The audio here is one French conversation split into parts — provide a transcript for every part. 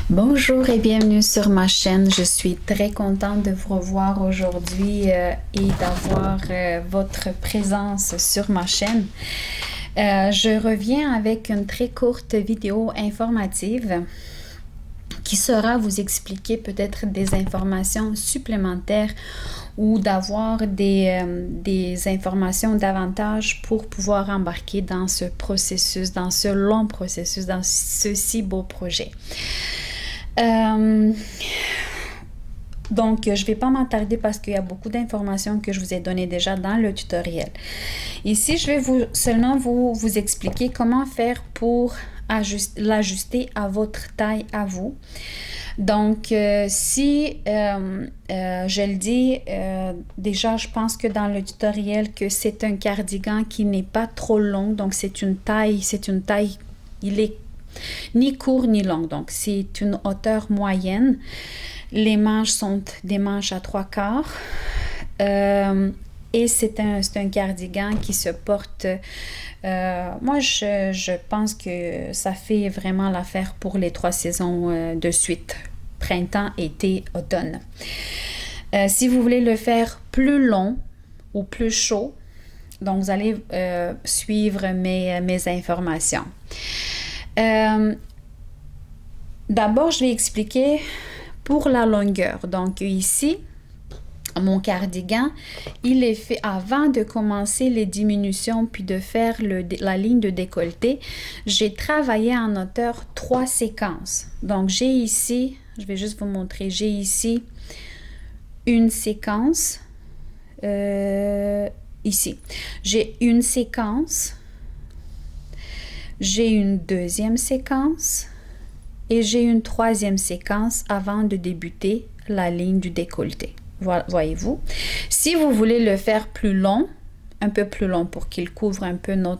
Bonjour et bienvenue sur ma chaîne. Je suis très contente de vous revoir aujourd'hui et d'avoir votre présence sur ma chaîne. Je reviens avec une très courte vidéo informative qui sera vous expliquer peut-être des informations supplémentaires ou d'avoir des informations davantage pour pouvoir embarquer dans ce processus, dans ce long processus, dans ce si beau projet. Donc, je ne vais pas m'attarder parce qu'il y a beaucoup d'informations que je vous ai données déjà dans le tutoriel. Ici, je vais seulement vous expliquer comment faire pour l'ajuster à votre taille à vous. Donc, si je le dis, déjà, je pense que dans le tutoriel que c'est un cardigan qui n'est pas trop long. Donc, c'est une taille, il est ni court ni long, donc c'est une hauteur moyenne. Les manches sont des manches à 3/4 et c'est un cardigan qui se porte. Moi, je pense que ça fait vraiment l'affaire pour les 3 saisons de suite: printemps, été, automne. Si vous voulez le faire plus long ou plus chaud, donc vous allez suivre mes informations. D'abord, je vais expliquer pour la longueur. Donc ici, mon cardigan, il est fait avant de commencer les diminutions puis de faire la ligne de décolleté. J'ai travaillé en hauteur 3 séquences. Donc j'ai ici, je vais juste vous montrer, j'ai ici une séquence. Ici, j'ai une séquence. J'ai une deuxième séquence et j'ai une troisième séquence avant de débuter la ligne du décolleté. Voyez-vous? Si vous voulez le faire plus long, un peu plus long pour qu'il couvre un peu nos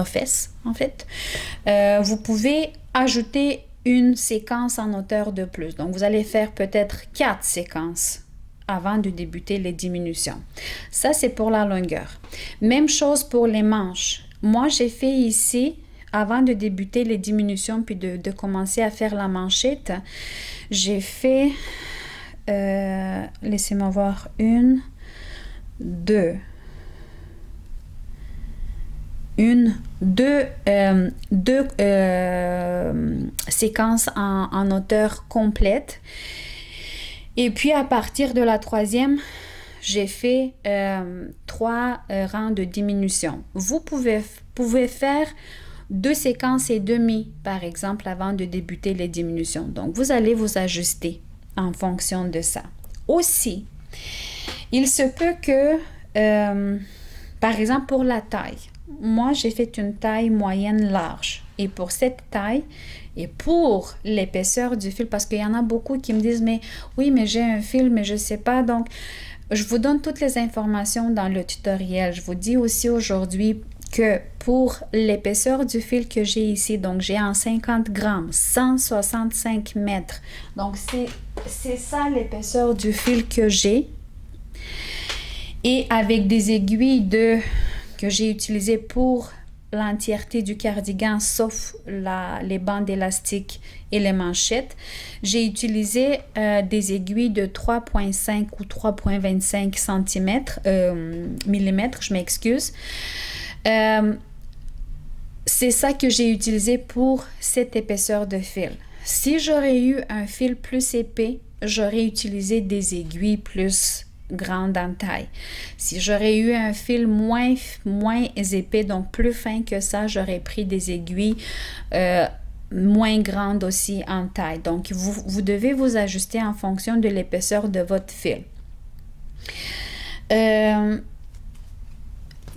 fesses, en fait, vous pouvez ajouter une séquence en hauteur de plus. Donc, vous allez faire peut-être 4 séquences avant de débuter les diminutions. Ça, c'est pour la longueur. Même chose pour les manches. Moi, j'ai fait ici, avant de débuter les diminutions puis de commencer à faire la manchette, j'ai fait, laissez-moi voir, deux séquences en hauteur complète. Et puis, à partir de la troisième, j'ai fait 3 rangs de diminution. Vous pouvez faire 2 séquences et demie, par exemple, avant de débuter les diminutions. Donc, vous allez vous ajuster en fonction de ça. Aussi, il se peut que, par exemple, pour la taille, moi, j'ai fait une taille moyenne large. Et pour cette taille, et pour l'épaisseur du fil, parce qu'il y en a beaucoup qui me disent, mais oui, mais j'ai un fil, mais je ne sais pas. Donc, je vous donne toutes les informations dans le tutoriel. Je vous dis aussi aujourd'hui que pour l'épaisseur du fil que j'ai ici, donc j'ai en 50 grammes, 165 mètres. Donc, c'est ça l'épaisseur du fil que j'ai. Et avec des aiguilles que j'ai utilisées pour l'entièreté du cardigan, sauf les bandes élastiques et les manchettes, j'ai utilisé des aiguilles de 3,5 ou 3,25 millimètres, je m'excuse. C'est ça que j'ai utilisé pour cette épaisseur de fil. Si j'aurais eu un fil plus épais, j'aurais utilisé des aiguilles plus grande en taille. Si j'aurais eu un fil moins épais, donc plus fin que ça, j'aurais pris des aiguilles moins grandes aussi en taille. Donc, vous devez vous ajuster en fonction de l'épaisseur de votre fil.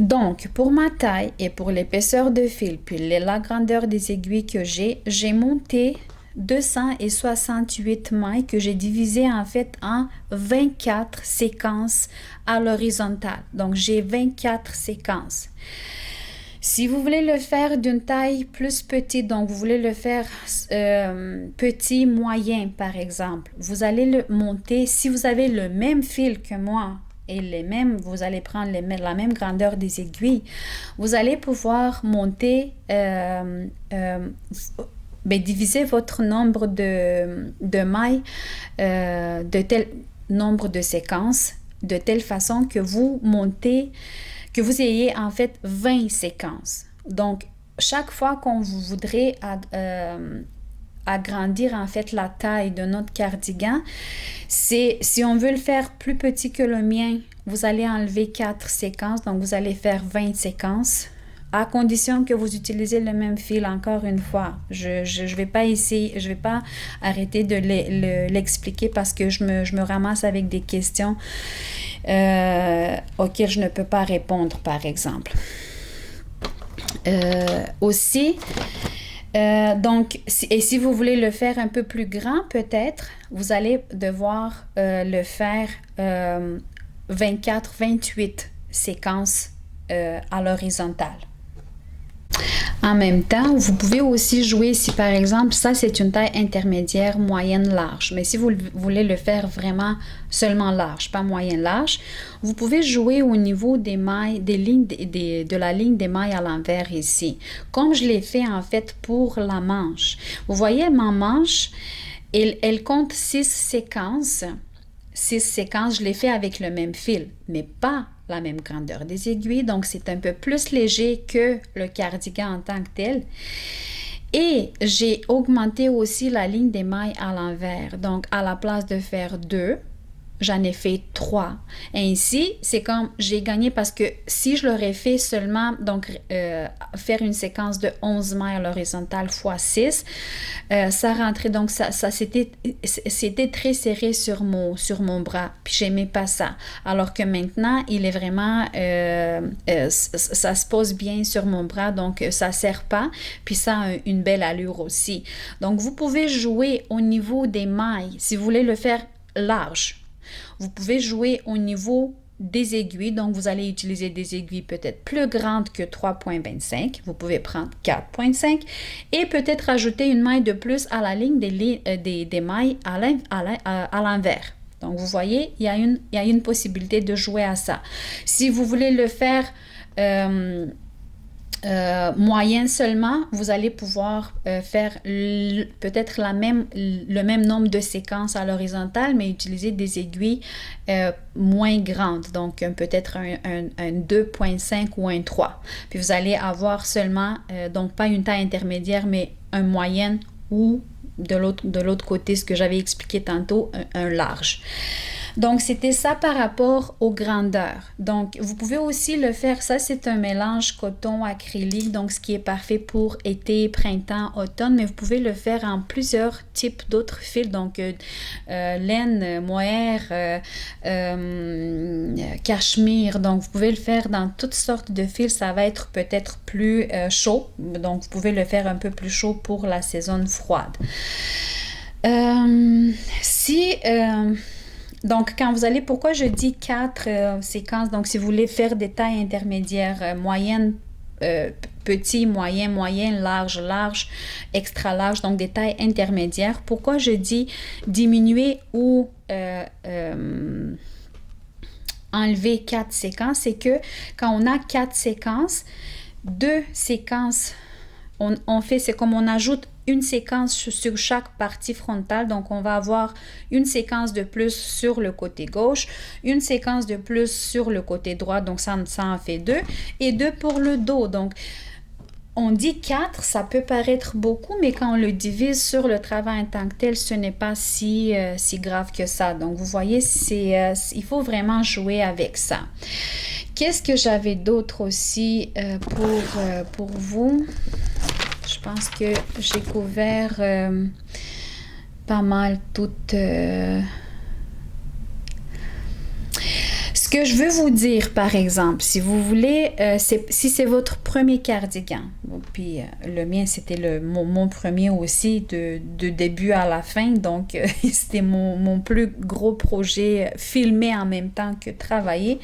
Donc, pour ma taille et pour l'épaisseur de fil, puis la grandeur des aiguilles que j'ai monté 268 mailles que j'ai divisées en fait en 24 séquences à l'horizontale. Donc, j'ai 24 séquences. Si vous voulez le faire d'une taille plus petite, donc vous voulez le faire petit, moyen par exemple, vous allez le monter. Si vous avez le même fil que moi et vous allez prendre la même grandeur des aiguilles, vous allez pouvoir monter ben, divisez votre nombre de mailles de tel nombre de séquences, de telle façon que vous montez, que vous ayez en fait 20 séquences. Donc, chaque fois qu'on vous voudrait agrandir en fait la taille de notre cardigan, si on veut le faire plus petit que le mien, vous allez enlever 4 séquences, donc vous allez faire 20 séquences, à condition que vous utilisez le même fil. Encore une fois, je vais pas essayer, je vais pas arrêter de l'expliquer parce que je me ramasse avec des questions auxquelles je ne peux pas répondre, par exemple. Aussi, donc, si vous voulez le faire un peu plus grand, peut-être, vous allez devoir le faire 24-28 séquences à l'horizontale. En même temps, vous pouvez aussi jouer, si par exemple, ça c'est une taille intermédiaire, moyenne, large. Mais si vous voulez le faire vraiment seulement large, pas moyenne, large, vous pouvez jouer au niveau des mailles, des lignes, de la ligne des mailles à l'envers ici. Comme je l'ai fait en fait pour la manche. Vous voyez, ma manche, elle compte 6 séquences. 6 séquences, je l'ai fait avec le même fil, mais pas la même grandeur des aiguilles, donc c'est un peu plus léger que le cardigan en tant que tel. Et j'ai augmenté aussi la ligne des mailles à l'envers, donc à la place de faire 2, j'en ai fait 3. Ainsi, c'est comme j'ai gagné parce que si je l'aurais fait seulement, donc faire une séquence de 11 mailles à l'horizontale fois 6, ça rentrait, donc ça c'était très serré sur mon bras, puis j'aimais pas ça. Alors que maintenant, il est vraiment, ça se pose bien sur mon bras, donc ça serre pas, puis ça a une belle allure aussi. Donc vous pouvez jouer au niveau des mailles, si vous voulez le faire large. Vous pouvez jouer au niveau des aiguilles, donc vous allez utiliser des aiguilles peut-être plus grandes que 3,25. Vous pouvez prendre 4,5 et peut-être rajouter une maille de plus à la ligne des mailles à l'envers. Donc vous voyez, il y a une possibilité de jouer à ça. Si vous voulez le faire moyenne seulement, vous allez pouvoir faire peut-être le même nombre de séquences à l'horizontale, mais utiliser des aiguilles moins grandes, donc peut-être un 2,5 ou un 3. Puis vous allez avoir seulement, donc pas une taille intermédiaire, mais un moyenne ou de l'autre côté, ce que j'avais expliqué tantôt, un large. Donc, c'était ça par rapport aux grandeurs. Donc, vous pouvez aussi le faire, ça c'est un mélange coton acrylique, donc ce qui est parfait pour été, printemps, automne, mais vous pouvez le faire en plusieurs types d'autres fils, donc laine, mohair, cachemire, donc vous pouvez le faire dans toutes sortes de fils, ça va être peut-être plus chaud, donc vous pouvez le faire un peu plus chaud pour la saison froide. Donc, quand vous allez, pourquoi je dis 4 séquences? Donc, si vous voulez faire des tailles intermédiaires, moyennes, petit, moyen, large, extra large, donc des tailles intermédiaires. Pourquoi je dis diminuer ou enlever 4 séquences? C'est que quand on a 4 séquences, 2 séquences, on fait, c'est comme on ajoute une séquence sur chaque partie frontale, donc on va avoir une séquence de plus sur le côté gauche, une séquence de plus sur le côté droit, donc ça en fait 2, et 2 pour le dos. Donc on dit 4, ça peut paraître beaucoup, mais quand on le divise sur le travail en tant que tel, ce n'est pas si grave que ça. Donc vous voyez, il faut vraiment jouer avec ça. Qu'est-ce que j'avais d'autre aussi pour vous? Je pense que j'ai couvert pas mal toutes... Ce que je veux vous dire, par exemple, si vous voulez, si c'est votre premier cardigan, puis le mien, c'était mon premier aussi, de début à la fin, donc c'était mon plus gros projet filmé en même temps que travailler,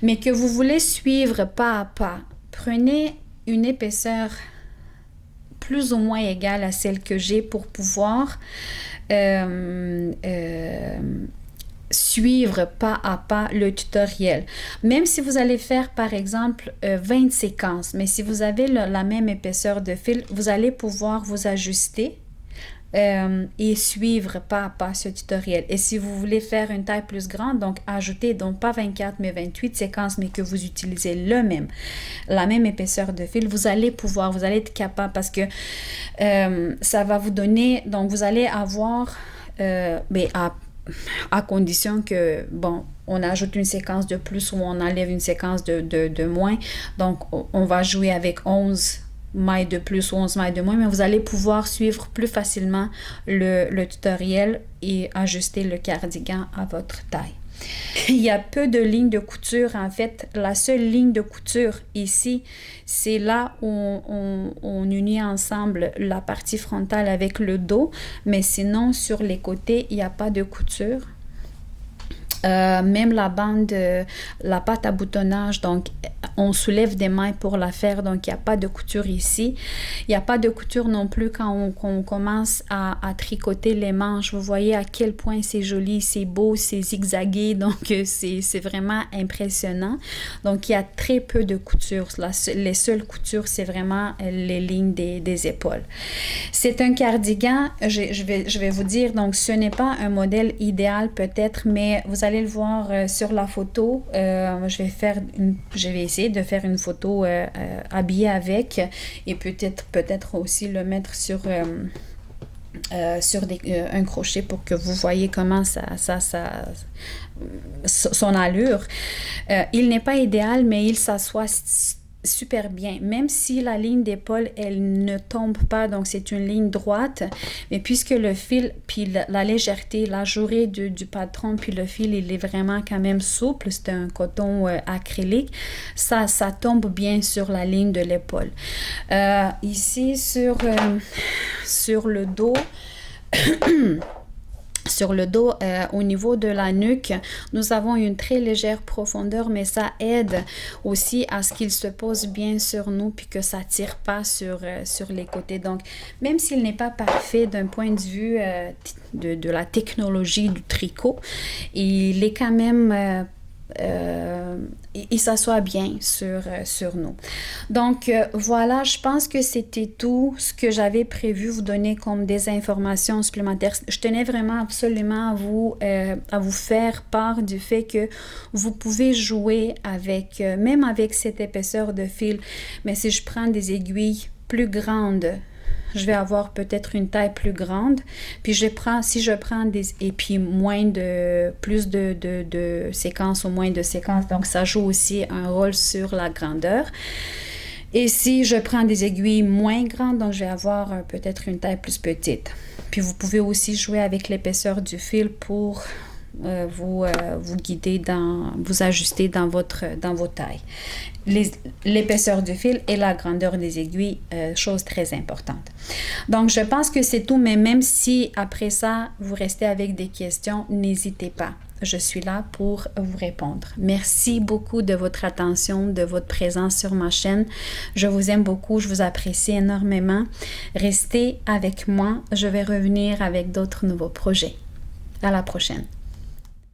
mais que vous voulez suivre pas à pas, prenez une épaisseur plus ou moins égale à celle que j'ai pour pouvoir suivre pas à pas le tutoriel. Même si vous allez faire par exemple 20 séquences, mais si vous avez la même épaisseur de fil, vous allez pouvoir vous ajuster et suivre pas à pas ce tutoriel. Et si vous voulez faire une taille plus grande, donc ajouter, donc pas 24 mais 28 séquences, mais que vous utilisez la même épaisseur de fil, vous allez être capable parce que ça va vous donner, donc vous allez avoir à condition que, bon, on ajoute une séquence de plus ou on enlève une séquence de moins. Donc, on va jouer avec 11 mailles de plus ou 11 mailles de moins, mais vous allez pouvoir suivre plus facilement le tutoriel et ajuster le cardigan à votre taille. Il y a peu de lignes de couture. En fait, la seule ligne de couture ici, c'est là où on unit ensemble la partie frontale avec le dos, mais sinon, sur les côtés, il n'y a pas de couture. Même la bande, la pâte à boutonnage, donc on soulève des mailles pour la faire, donc il n'y a pas de couture ici. Il n'y a pas de couture non plus quand on commence à tricoter les manches. Vous voyez à quel point c'est joli, c'est beau, c'est zigzagué, donc c'est vraiment impressionnant. Donc il y a très peu de couture. Les seules coutures, c'est vraiment les lignes des épaules. C'est un cardigan, je vais vous dire, donc ce n'est pas un modèle idéal peut-être, mais vous allez le voir sur la photo. Je vais essayer de faire une photo habillée avec et peut-être aussi le mettre sur un crochet pour que vous voyez comment son allure. Il n'est pas idéal, mais il s'assoit super bien, même si la ligne d'épaule elle ne tombe pas, donc c'est une ligne droite, mais puisque le fil puis la légèreté, la jourée du patron puis le fil il est vraiment quand même souple, c'est un coton acrylique, ça tombe bien sur la ligne de l'épaule. Ici sur le dos sur le dos, au niveau de la nuque, nous avons une très légère profondeur, mais ça aide aussi à ce qu'il se pose bien sur nous puis que ça tire pas sur les côtés. Donc, même s'il n'est pas parfait d'un point de vue de la technologie du tricot, il est quand même... il s'assoit bien sur nous. Donc voilà, je pense que c'était tout ce que j'avais prévu vous donner comme des informations supplémentaires. Je tenais vraiment absolument à vous faire part du fait que vous pouvez jouer avec, même avec cette épaisseur de fil, mais si je prends des aiguilles plus grandes, je vais avoir peut-être une taille plus grande. Puis si je prends et puis plus de séquences ou moins de séquences, donc ça joue aussi un rôle sur la grandeur. Et si je prends des aiguilles moins grandes, donc je vais avoir peut-être une taille plus petite. Puis vous pouvez aussi jouer avec l'épaisseur du fil pour vous guider vous ajuster dans vos tailles. L'épaisseur du fil et la grandeur des aiguilles, chose très importante. Donc, je pense que c'est tout, mais même si après ça, vous restez avec des questions, n'hésitez pas. Je suis là pour vous répondre. Merci beaucoup de votre attention, de votre présence sur ma chaîne. Je vous aime beaucoup, je vous apprécie énormément. Restez avec moi, je vais revenir avec d'autres nouveaux projets. À la prochaine.